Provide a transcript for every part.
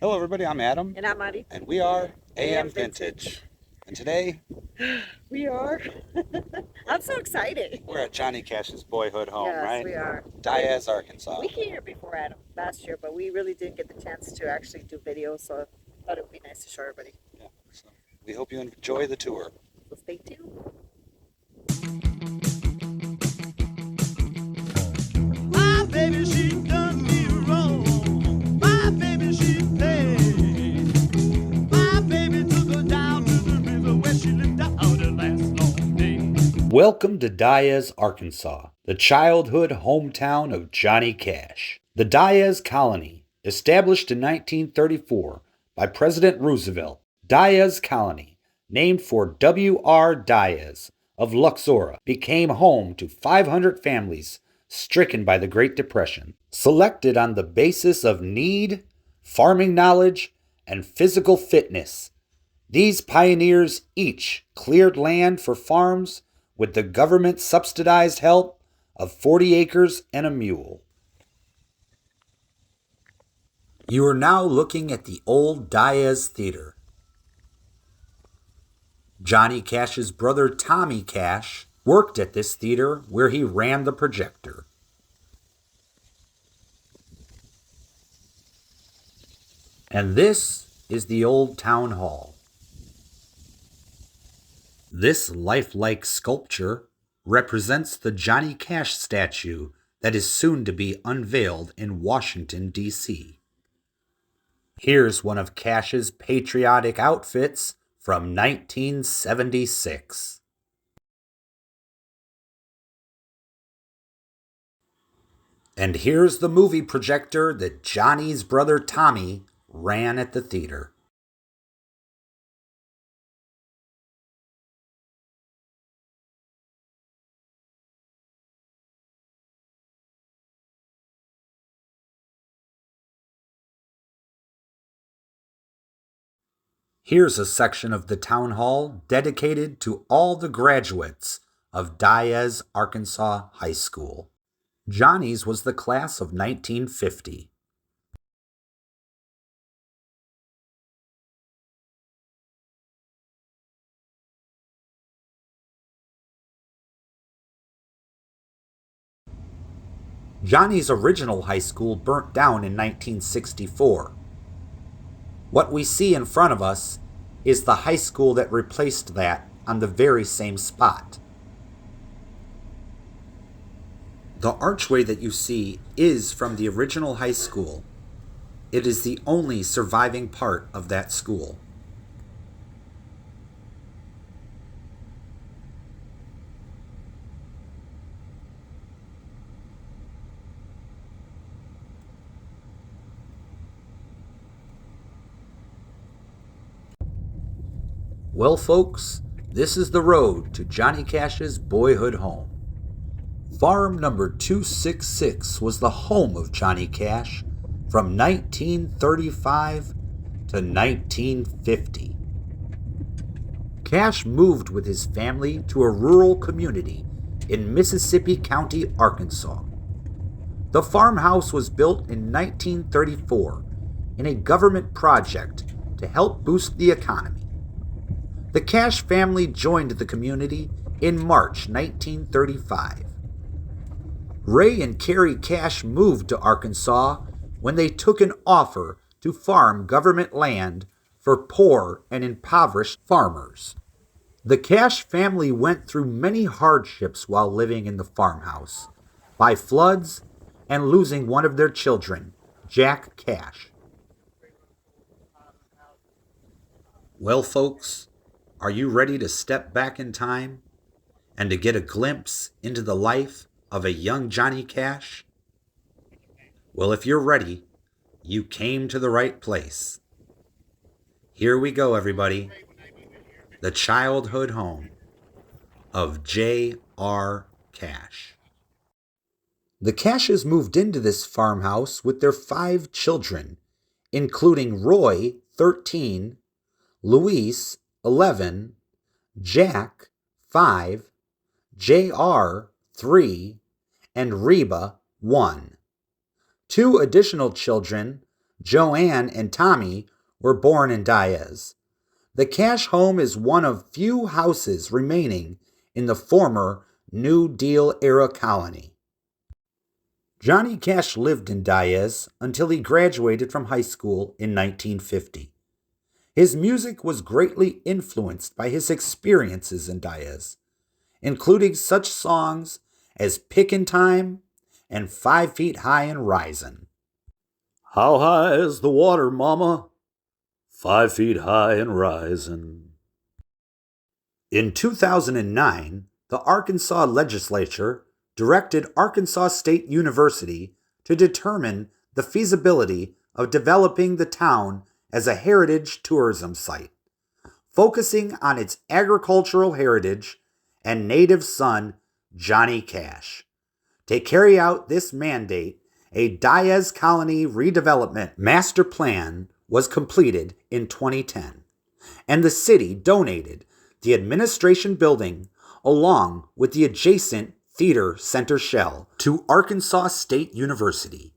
Hello, everybody. I'm Adam, And I'm Maddie. and we are AM AM Vintage. And today We are. I'm so excited. we're at Johnny Cash's Boyhood home, Yes, right? we are. Dyess, Arkansas. We came here before Adam last year, but we really didn't get the chance to actually do videos, so I thought it would be nice to show everybody. Yeah. So we hope you enjoy the tour. So stay tuned. My baby, she done me wrong. My baby, she played. My baby took her down to the river where she lived out the last long day. Welcome to Dyess, Arkansas, the childhood hometown of Johnny Cash. The Dyess Colony, established in 1934 by President Roosevelt. Dyess Colony, named for W.R. Dyess of Luxor, became home to 500 families stricken by the Great Depression. Selected on the basis of need, farming knowledge, and physical fitness, these pioneers each cleared land for farms with the government subsidized help of 40 acres and a mule. You are now looking at the old Dyess Theater. Johnny Cash's brother Tommy Cash worked at this theater where he ran the projector. And this is the old town hall. This lifelike sculpture represents the Johnny Cash statue that is soon to be unveiled in Washington, D.C. Here's one of Cash's patriotic outfits from 1976. And here's the movie projector that Johnny's brother Tommy ran at the theater. Here's a section of the town hall dedicated to all the graduates of Dyess, Arkansas High School. Johnny's was the class of 1950. Johnny's original high school burnt down in 1964. What we see in front of us is the high school that replaced that on the very same spot. The archway that you see is from the original high school. It is the only surviving part of that school. Well, folks, this is the road to Johnny Cash's boyhood home. Farm number 266 was the home of Johnny Cash from 1935 to 1950. Cash moved with his family to a rural community in Mississippi County, Arkansas. The farmhouse was built in 1934 in a government project to help boost the economy. The Cash family joined the community in March 1935. Ray and Carrie Cash moved to Arkansas when they took an offer to farm government land for poor and impoverished farmers. The Cash family went through many hardships while living in the farmhouse, by floods and losing one of their children, Jack Cash. Well, folks, are you ready to step back in time and to get a glimpse into the life of a young Johnny Cash? Well, if you're ready, you came to the right place. Here we go, everybody. The childhood home of J.R. Cash. The Cashes moved into this farmhouse with their 5 children, including Roy, 13, Luis, 11, Jack, 5, J.R., 3, and Reba, 1. 2 additional children, Joanne and Tommy were born in Dyess. The Cash home is one of few houses remaining in the former New Deal era colony. Johnny Cash lived in Dyess until he graduated from high school in 1950. His music was greatly influenced by his experiences in Dyess, including such songs as Pickin' Time and 5 Feet High and Risin'. How high is the water, mama? 5 feet high and risin'. In 2009, the Arkansas legislature directed Arkansas State University to determine the feasibility of developing the town as a heritage tourism site, focusing on its agricultural heritage and native son, Johnny Cash. To carry out this mandate, a Dyess Colony redevelopment master plan was completed in 2010, and the city donated the administration building along with the adjacent theater center shell to Arkansas State University.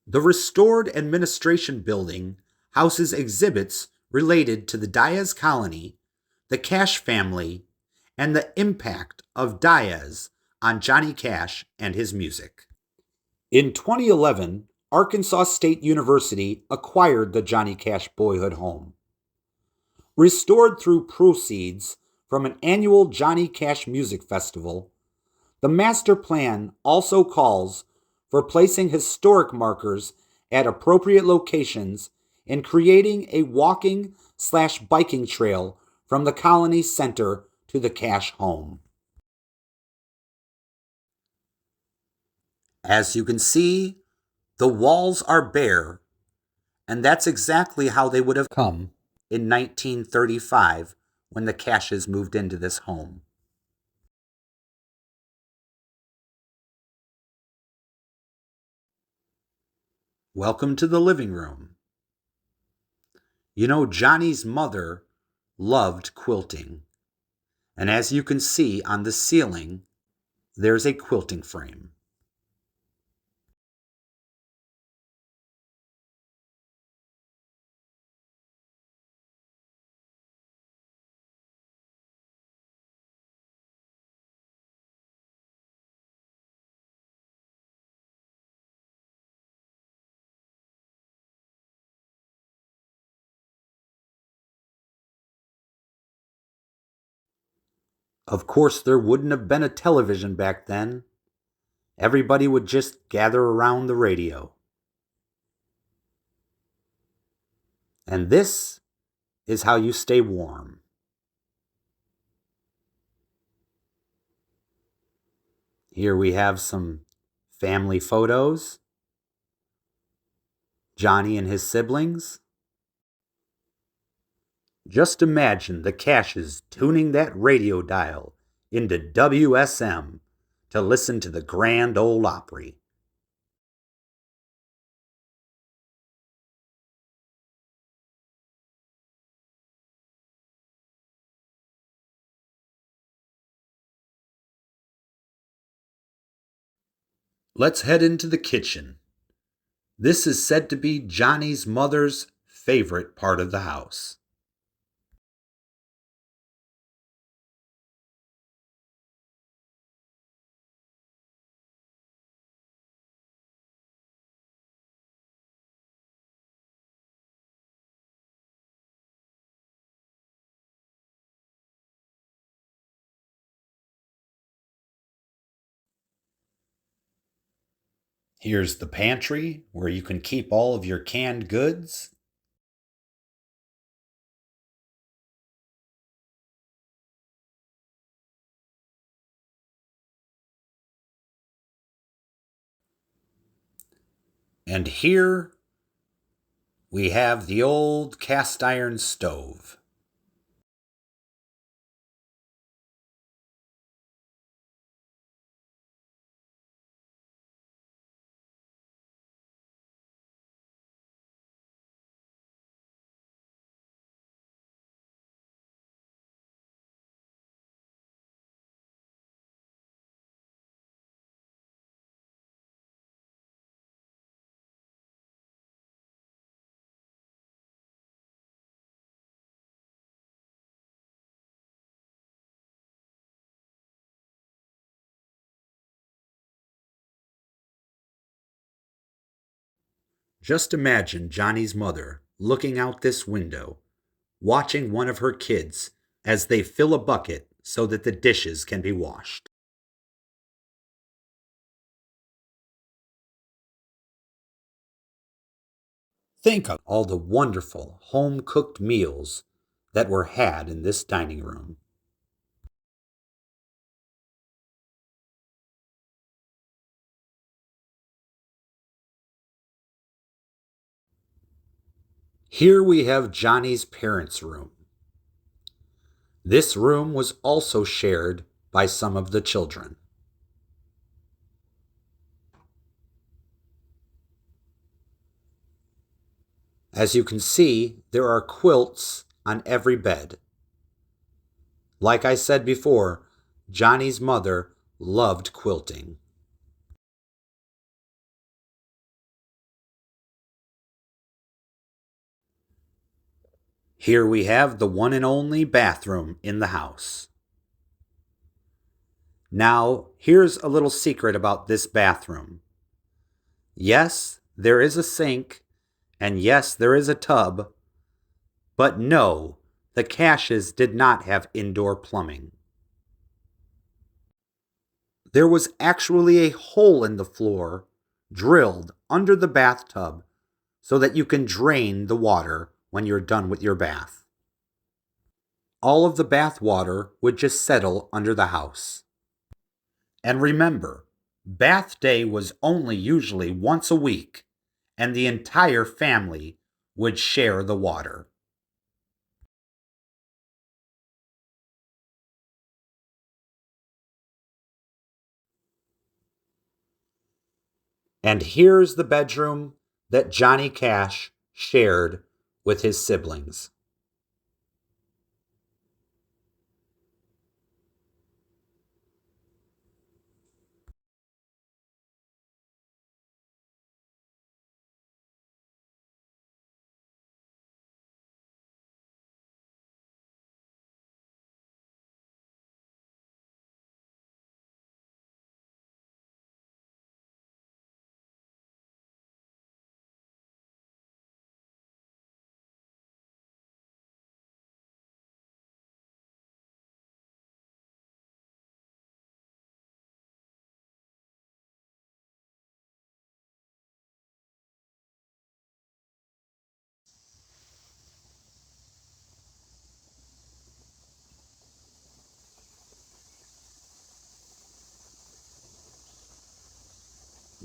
The restored administration building houses exhibits related to the Dyess Colony, the Cash family, and the impact of Dyess on Johnny Cash and his music. In 2011, Arkansas State University acquired the Johnny Cash Boyhood home. Restored through proceeds from an annual Johnny Cash Music Festival, the master plan also calls for placing historic markers at appropriate locations and creating a walking/biking trail from the colony center to the Cash home. As you can see, the walls are bare, and that's exactly how they would have come in 1935 when the Cashes moved into this home. Welcome to the living room. You know, Johnny's mother loved quilting, and as you can see on the ceiling, there's a quilting frame. Of course, there wouldn't have been a television back then. Everybody would just gather around the radio. And this is how you stay warm. Here we have some family photos. Johnny and his siblings. Just imagine the Cashes tuning that radio dial into WSM to listen to the Grand Ole Opry. Let's head into the kitchen. This is said to be Johnny's mother's favorite part of the house. Here's the pantry where you can keep all of your canned goods. And here we have the old cast iron stove. Just imagine Johnny's mother looking out this window, watching one of her kids as they fill a bucket so that the dishes can be washed. Think of all the wonderful home-cooked meals that were had in this dining room. Here we have Johnny's parents' room. This room was also shared by some of the children. As you can see, there are quilts on every bed. Like I said before, Johnny's mother loved quilting. Here we have the one and only bathroom in the house. Now, here's a little secret about this bathroom. Yes, there is a sink, and yes, there is a tub, but no, the Cashes did not have indoor plumbing. There was actually a hole in the floor drilled under the bathtub so that you can drain the water when you're done with your bath. All of the bath water would just settle under the house. And remember, bath day was only usually once a week, and the entire family would share the water. And here's the bedroom that Johnny Cash shared with his siblings.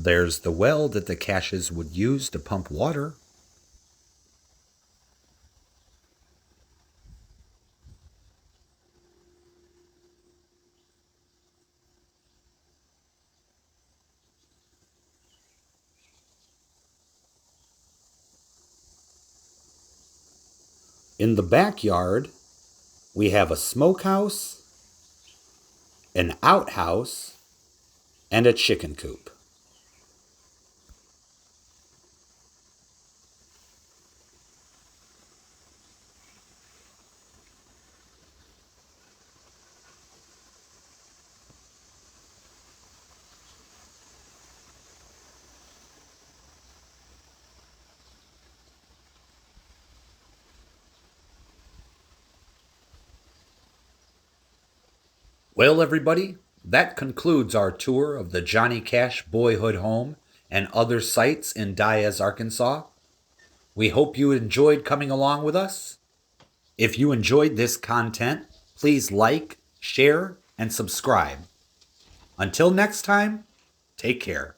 There's the well that the Cashes would use to pump water. In the backyard, we have a smokehouse, an outhouse, and a chicken coop. Well, everybody, that concludes our tour of the Johnny Cash Boyhood home and other sites in Dyess, Arkansas. We hope you enjoyed coming along with us. If you enjoyed this content, please like, share, and subscribe. Until next time, take care.